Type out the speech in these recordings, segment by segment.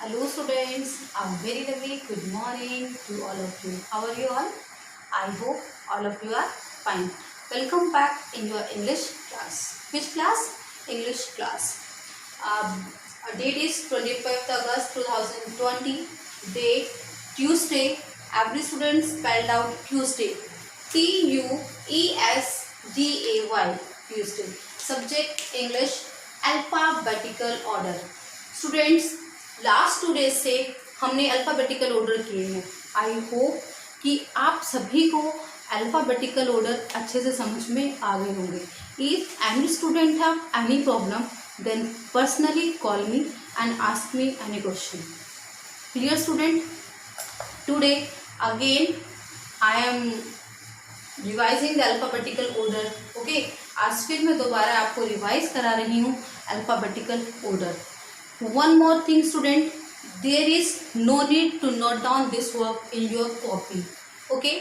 Hello students, a very lovely good morning to all of you. How are you all? I hope all of you are fine. Welcome back in your English class. Which class? English class. Date is 25th August 2020. Day Tuesday. Every student spelled out Tuesday. Tuesday. Tuesday. Subject English. Alphabetical order. Students last 2 days से हमने alphabetical order किए हैं. I hope कि आप सभी को alphabetical order अच्छे से समझ में आ गए होंगे. If any student have any problem then personally call me and ask me any question. Clear student? Today again I am revising the alphabetical order. Okay, आज फिर मैं दोबारा आपको रिवाइज करा रही हूँ alphabetical order. One more thing student, there is no need to note down this work in your copy. Okay,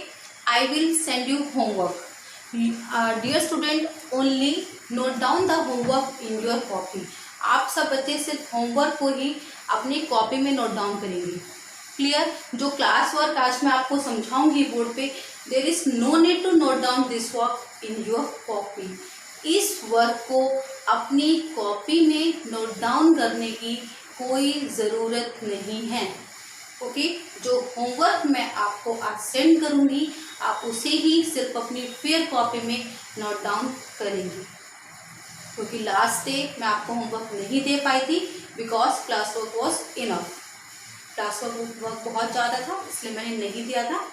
I will send you homework. Dear student, only note down the homework in your copy. आप सब बच्चे सिर्फ homework को ही अपनी copy में note down करेंगे. Clear? जो class work आज मैं आपको समझाऊंगी बोर्ड पे, there is no need to note down this work in your copy. इस वर्क को अपनी कॉपी में नोट डाउन करने की कोई ज़रूरत नहीं है. ओके, जो होमवर्क मैं आपको आज सेंड करूँगी आप उसे ही सिर्फ अपनी फेयर कॉपी में नोट डाउन करेंगे. क्योंकि लास्ट डे मैं आपको होमवर्क नहीं दे पाई थी because class work was enough. Class work बहुत ज़्यादा था इसलिए मैंने नहीं दिया था.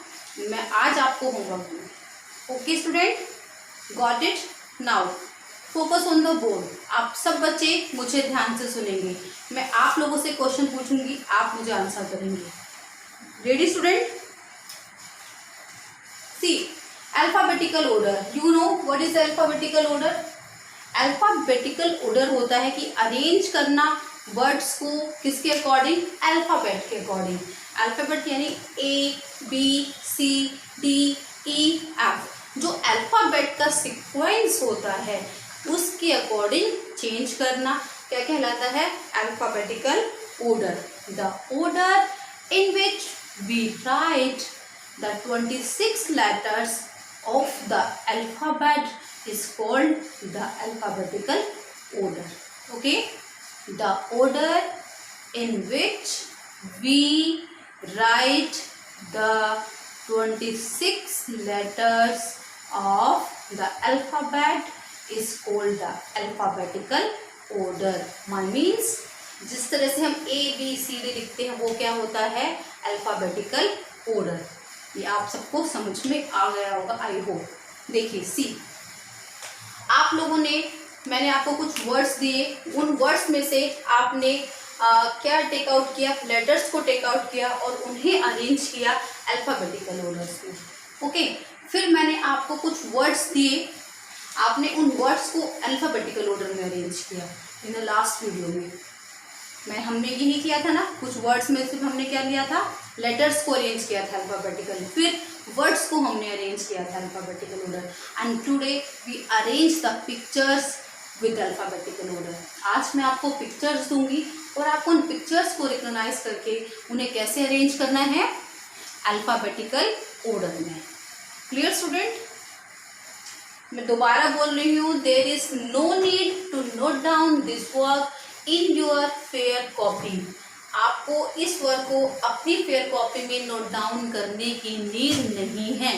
मैं आज आपको होमवर्क दूँ. Okay student, got it? Now focus on the board. आप सब बच्चे मुझे ध्यान से सुनेंगे. मैं आप लोगों से क्वेश्चन पूछूंगी, आप मुझे आंसर करेंगे. Ready student? See, alphabetical order. You know what is the alphabetical order? Alphabetical order होता है कि अरेंज करना वर्ड्स को किसके अकॉर्डिंग? अल्फाबेट के अकॉर्डिंग. अल्फाबेट यानी A B C D E F. जो अल्फाबेट का सीक्वेंस होता है उसके अकॉर्डिंग चेंज करना क्या कहलाता है? Alphabetical order. The order in which we write the 26 letters of the alphabet is called the alphabetical order. Okay, the order in which we write the 26 letters of the alphabet is called the alphabetical order. means जिस तरह से हम A B C D लिखते हैं वो क्या होता है? Alphabetical order. ये आप सबको समझ में आ गया होगा आई होप. देखिए सी, आप लोगों ने, मैंने आपको कुछ वर्ड्स दिए. उन वर्ड्स में से आपने क्या टेक आउट किया? लेटर्स को टेक आउट किया और उन्हें अरेंज किया अल्फाबेटिकल ऑर्डर्स में. ओके, फिर मैंने आपको कुछ वर्ड्स दिए, आपने उन वर्ड्स को अल्फाबेटिकल ऑर्डर में अरेंज किया. इन द लास्ट वीडियो में हमने यही किया था ना. कुछ वर्ड्स में सिर्फ हमने क्या लिया था? लेटर्स को अरेंज किया था अल्फाबेटिकल. फिर वर्ड्स को हमने अरेंज किया था alphabetical order. And today we arrange the pictures with alphabetical order. आज मैं आपको पिक्चर्स दूंगी और आपको उन पिक्चर्स को रिकॉग्नाइज करके उन्हें कैसे अरेंज करना है? अल्फाबेटिकल ऑर्डर में. Clear student? मैं दोबारा बोल रही हूँ, there is no need to note down this work in your fair copy. आपको इस वर्क को अपनी फेयर कॉपी में नोट डाउन करने की नीड नहीं है.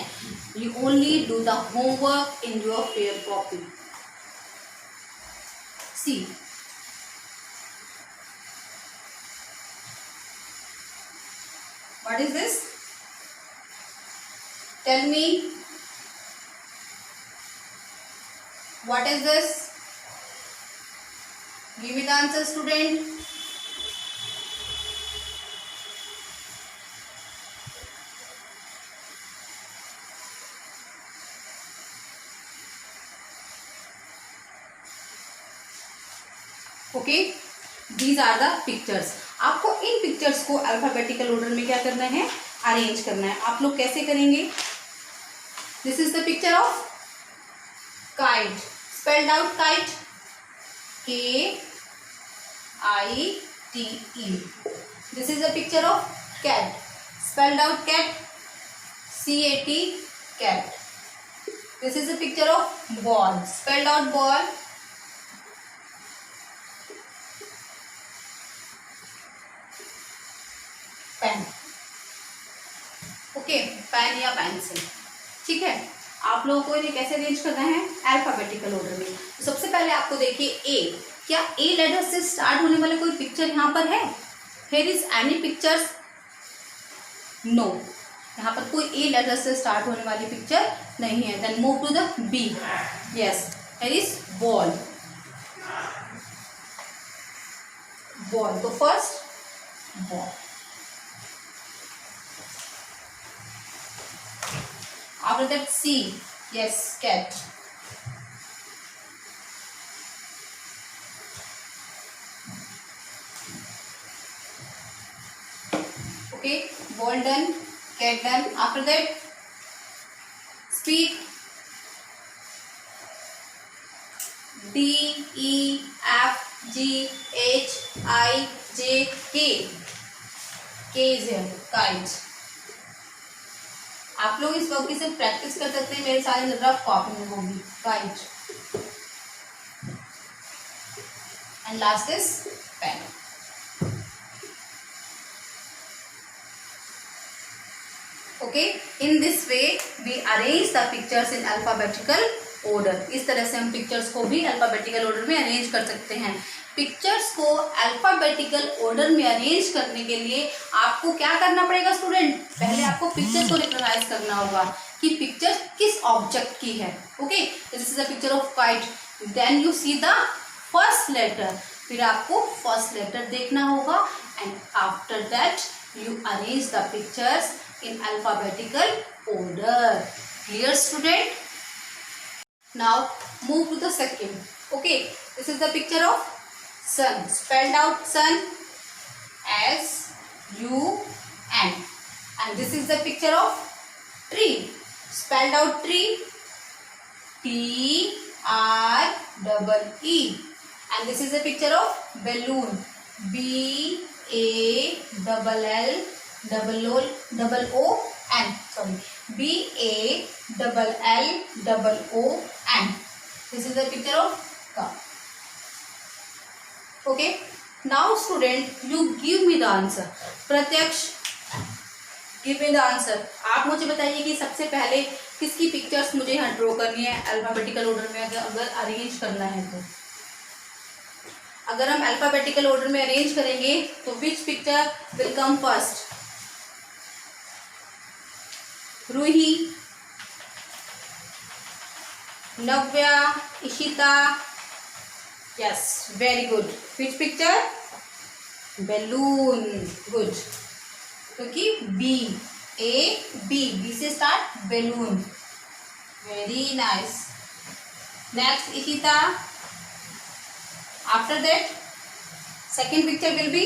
You only do the homework in your fair copy. See, what is this? Tell me, what is this? Give me the answer student. Okay, these are the pictures. आपको इन pictures को alphabetical order में क्या करना है? Arrange करना है. आप लोग कैसे करेंगे? This is the picture of kite. Spelled out kite, K I T E. This is a picture of cat. Spelled out cat. C-A-T, cat. This is a picture of ball. Spelled out ball. Pen. Okay, pen या pencil. ठीक है, आप लोगों को इन्हें कैसे arrange करना है? अल्फाबेटिकल ऑर्डर में. तो सबसे पहले आपको देखिए ए. क्या ए लेटर से स्टार्ट होने वाले कोई पिक्चर यहाँ पर है? Here is any pictures? No, यहाँ पर कोई ए लेटर से स्टार्ट होने वाली पिक्चर नहीं है. Then move to the B. Yes, here is ball. Ball, तो first ball. After that C, yes, cat. Okay, ball done, cat done. After that, speak. D, E, F, G, H, I, J, K. K is here, kite. आप लोग इस work की सिर्फ practice कर सकते हैं, मेरे सारे रफ कॉपी में होगी. Kite. And last is pen. Okay, in this way we arrange the pictures in alphabetical order. इस तरह से हम पिक्चर्स को भी अल्फाबेटिकल ऑर्डर में अरेंज कर सकते हैं. पिक्चर्स को अल्फाबेटिकल ऑर्डर में अरेंज करने के लिए आपको क्या करना पड़ेगा स्टूडेंट? पहले आपको पिक्चर को रिकॉग्नाइज करना होगा कि पिक्चर किस ऑब्जेक्ट की है. Okay, this is a picture of kite. Then you see the first letter. फिर आपको फर्स्ट लेटर देखना होगा and after that you arrange the pictures in alphabetical order. Clear student? Now move to the second. Okay, this is the picture of sun. Spelled out sun, S-U-N. And this is the picture of tree. Spelled out tree, T-R-E-E. And this is the picture of balloon, B-A-L-L-O-N. Sorry, B-A-L-L-O-N. This is the picture of cup. Okay, now student you give me the answer. प्रत्यक्ष, give me the answer. आप मुझे बताइए कि सबसे पहले किसकी pictures मुझे यहाँ ड्रॉ करनी है अल्फाबेटिकल ऑर्डर में अगर अरेंज करना है तो. अगर हम अल्फाबेटिकल ऑर्डर में अरेंज करेंगे तो which picture will come first? Roohi, Navya, Ishita. Yes, very good. Which picture? Balloon. Good. क्योंकि B, A, B, B से start balloon. Very nice. Next, Ishita. After that, second picture will be.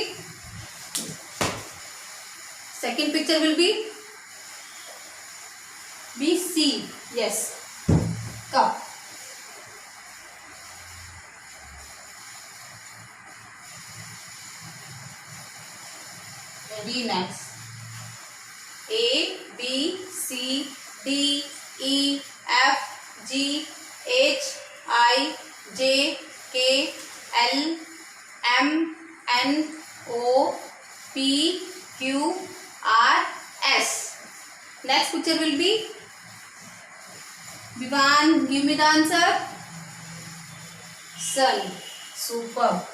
Second picture will be C. Yes, cup. Very nice. A, B, C, D, E, F, G, H, I, J, K, L, M, N, O, P, Q, R, S. Next picture will be Vivan. Give me the answer. Sun. Superb.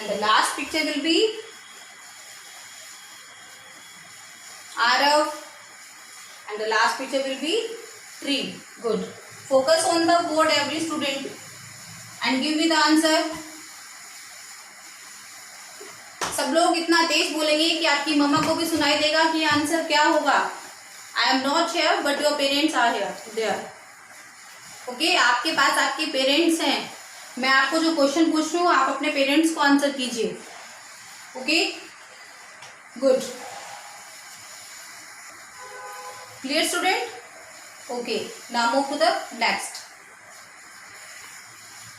And the last picture will be Arav. And the last picture will be tree. Good. Focus on the board, every student, and give me the answer. सब लोग इतना तेज बोलेंगे कि आपकी मम्मा को भी सुनाई देगा कि आंसर क्या होगा. I am not here, but your parents are here. There. Okay, आपके पास आपके पेरेंट्स हैं. मैं आपको जो क्वेश्चन पूछ रही हूँ आप अपने पेरेंट्स को आंसर कीजिए. Okay, good. Clear student? Okay, now move to the next.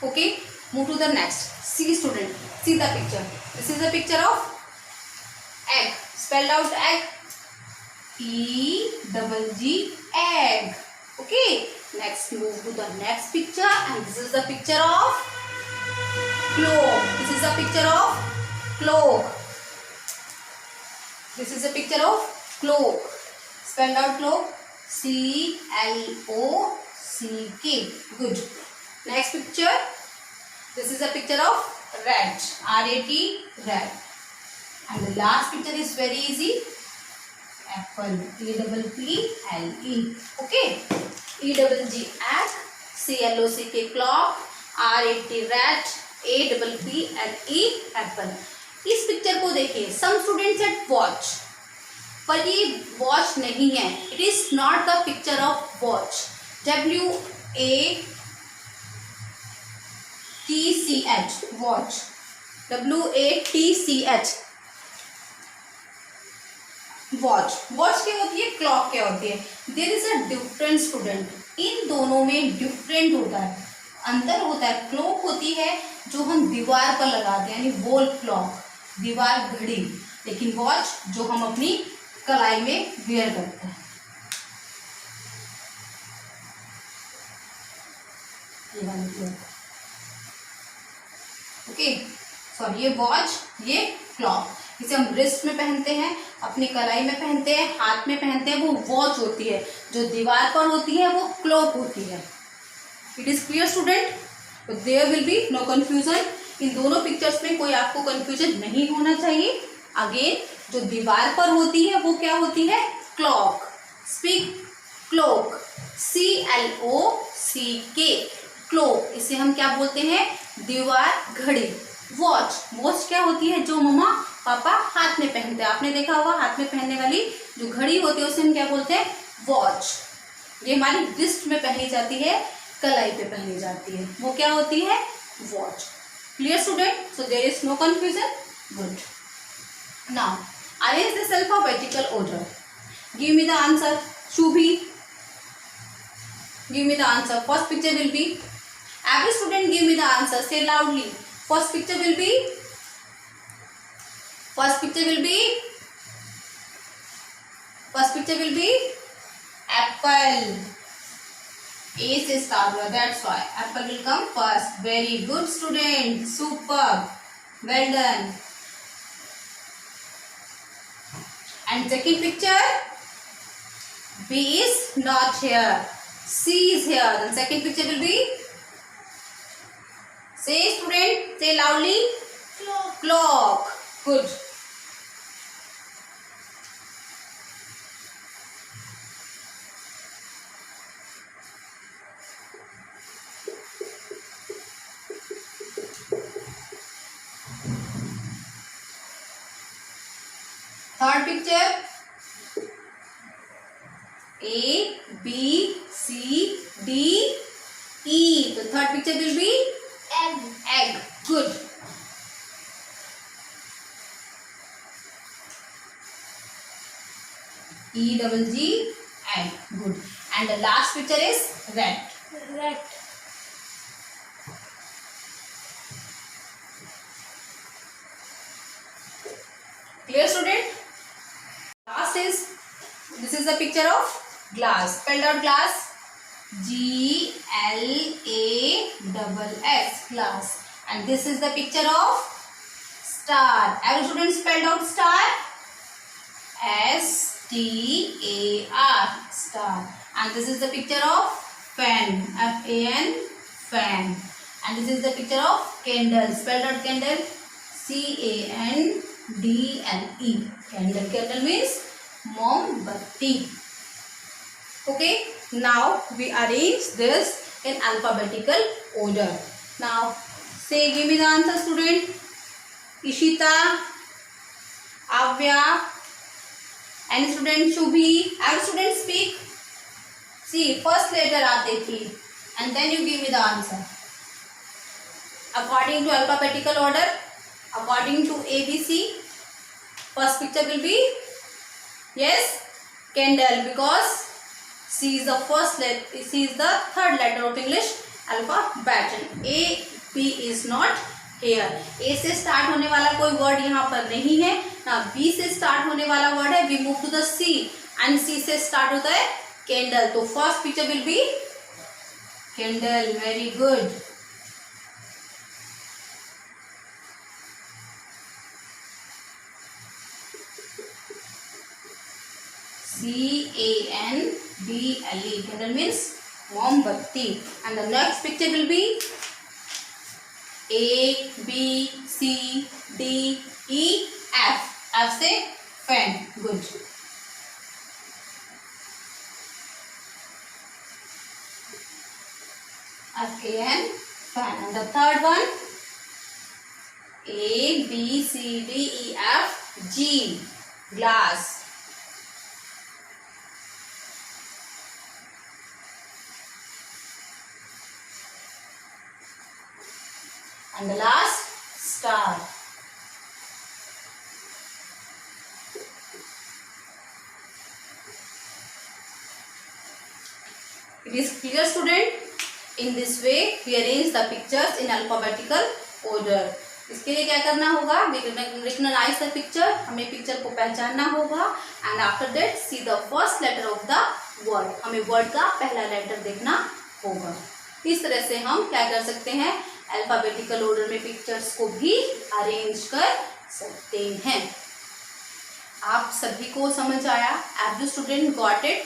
Okay, move to the next. See student, see the picture. This is a picture of egg. Spelled out egg. E-double-G, egg. Okay, next move to the next picture, and this is the picture of cloak. This is a picture of cloak. This is a picture of cloak. Spelled out cloak. C-L-O-C-K. Good. Next picture. This is a picture of rat. R-A-T, rat. And the last picture is very easy. Apple. E-double-P-L-E. Okay. E-double-G, egg. C-L-O-C-K, clock. R-A-T, rat. A-double-P-L-E, apple. इस picture को देखिए. Some students said watch, पर ये watch नहीं है. It is not the picture of watch. W-A-T-C-H, watch. W-A-T-C-H, watch. Watch क्या होती है, क्लॉक क्या होती है. There is a different student. इन दोनों में डिफरेंट होता है, अंतर होता है. क्लॉक होती है जो हम दीवार पर लगाते हैं, यानी वॉल क्लॉक, दीवार घड़ी. लेकिन वॉच जो हम अपनी कलाई में वियर करते हैं. ये वाली क्लॉक. ओके, सॉरी, ये वॉच, ये क्लॉक. इसे हम रिस्ट में पहनते हैं, अपनी कलाई में पहनते हैं, हाथ में पहनते हैं. वो वॉच होती है. जो दीवार पर होती है वो क्लॉक होती है. It is clear student? There will be no confusion. इन दोनों पिक्चर्स में कोई आपको कंफ्यूजन नहीं होना चाहिए. अगेन, जो दीवार पर होती है वो क्या होती है, clock. Speak clock. C-L-O-C-K, clock. इसे हम क्या बोलते हैं, दीवार घड़ी. वॉच, वॉच क्या होती है, जो मम्मा पापा हाथ में पहनते हैं. आपने देखा होगा, हाथ में पहनने वाली जो घड़ी होती है उसे हम क्या बोलते हैं, वॉच. ये हमारी रिस्ट में पहनी जाती है, कलाई पे पहनी जाती है, वो क्या होती है, watch. Clear student? So there is no confusion. Good. Now arrange this alphabetical order. Give me the answer. Shubhi, give me the answer. First picture will be, every student give me the answer. Say loudly. First picture will be apple. A से start हुआ, that's why apple will come first. Very good student, superb, well done. And second picture, B is not here, C is here. The second picture will be, say student, say loudly, clock. Good. Third picture, A, B, C, D, E. The third picture will be egg. Good. E-double-G, egg. Good. And the last picture is rat. Clear student? Last is, this is the picture of glass. Spelled out glass. G-L-A-S-S, glass. And this is the picture of star. Every student spelled out star. S-T-A-R, star. And this is the picture of fan. F-A-N, fan. And this is the picture of candle. Spelled out candle. C-A-N-D-L-E. Candle. Candle means mombatti. Okay. Now we arrange this in alphabetical order. Now say, give me the answer student. Ishita, Avya, any student, Shubhi. Every student speak. See, first letter आप देखिए and then you give me the answer according to alphabetical order. According to ABC, first picture will be, yes, candle, because C is the first letter, C is the third letter of English alphabet. A, B is not here. A से start होने वाला कोई word यहाँ पर नहीं है ना, B से स्टार्ट होने वाला वर्ड है. We move to the C and C से स्टार्ट होता है कैंडल. तो first picture will B candle. Very good. CANDLE. Candle means mombatti. And the next picture will be A, B, C, D, E, F. F से fan. Good. FAN, fan. And the third one A, B, C, D, E, F, G. Glass. And the last star. It is clear, student? In this way we arrange the pictures in alphabetical order. इसके लिए क्या करना होगा? Recognize the picture. हमें picture को पहचानना होगा. And after that see the first letter of the word. हमें वर्ड का पहला लेटर देखना होगा. इस तरह से हम क्या कर सकते हैं? अल्फाबेटिकल ऑर्डर में पिक्चर्स को भी अरेंज कर सकते हैं. आप सभी को समझ आया? Every student got it?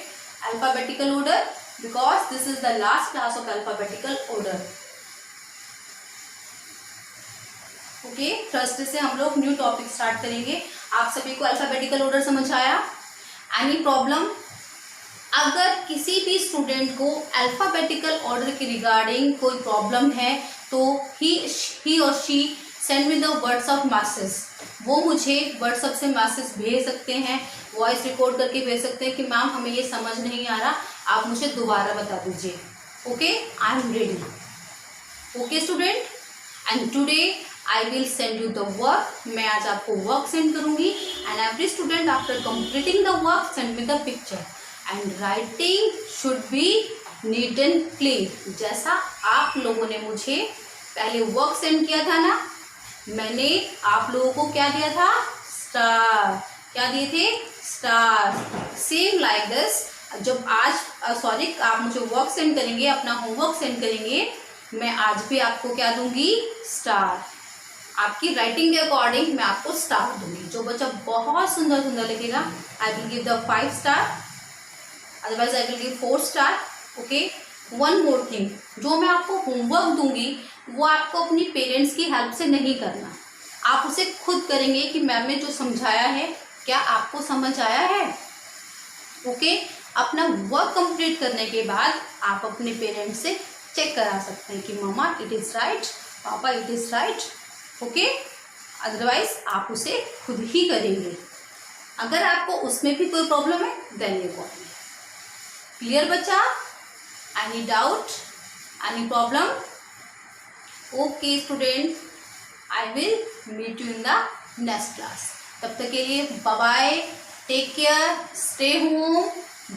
Alphabetical order, because this is the last class of alphabetical order. Okay, Thursday से हम लोग न्यू टॉपिक स्टार्ट करेंगे. आप सभी को अल्फाबेटिकल ऑर्डर समझ आया? Any problem? अगर किसी भी स्टूडेंट को अल्फाबेटिकल ऑर्डर के रिगार्डिंग कोई प्रॉब्लम है तो ही और she send me the WhatsApp message. वो मुझे व्हाट्सएप से मैसेज भेज सकते हैं, वॉइस रिकॉर्ड करके भेज सकते हैं कि मैम हमें ये समझ नहीं आ रहा, आप मुझे दोबारा बता दीजिए. Okay, I am ready. Okay student, and today I will send you the work. मैं आज आपको वर्क सेंड करूंगी. And every student after completing the work send me the picture. And writing should be neat and clean. जैसा आप लोगों ने मुझे पहले वर्क सेंड किया था ना, मैंने आप लोगों को क्या दिया था? स्टार. क्या दिए थे? स्टार. Same like this. जब आज आप मुझे वर्क सेंड करेंगे, अपना होमवर्क सेंड करेंगे, मैं आज भी आपको क्या दूंगी? स्टार. आपकी राइटिंग के अकॉर्डिंग मैं आपको स्टार दूंगी. जो बच्चा बहुत सुंदर सुंदर लिखेगा, I will give the 5 star, otherwise I will give 4 star. Okay, one more thing, जो मैं आपको होमवर्क दूंगी वो आपको अपनी पेरेंट्स की हेल्प से नहीं करना. आप उसे खुद करेंगे कि मैम ने जो समझाया है क्या आपको समझ आया है. ओके, अपना वर्क कंप्लीट करने के बाद आप अपने पेरेंट्स से चेक करा सकते हैं कि मम्मा इट इज़ राइट, पापा it is right. Okay, otherwise आप उसे खुद ही करेंगे. अगर आपको उसमें भी कोई प्रॉब्लम है then you call me. Clear बच्चा? Any doubt, any problem? Okay student, I will meet you in the next class. तब तक के लिए bye bye, take care, stay home,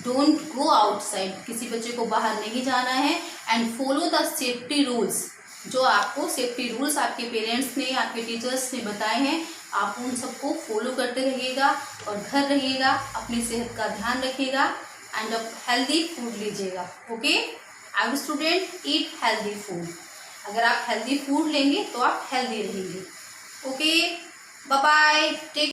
don't go outside. किसी बच्चे को बाहर नहीं जाना है. And follow the safety rules. जो आपको सेफ्टी रूल्स आपके पेरेंट्स ने, आपके टीचर्स ने बताए हैं, आप उन सबको फॉलो करते रहिएगा और घर रहिएगा, अपनी सेहत का ध्यान रखिएगा एंड हेल्दी फूड लीजिएगा. Okay, every student eat healthy food. अगर आप हेल्दी फूड लेंगे तो आप हेल्दी रहेंगे. Okay, bye bye, take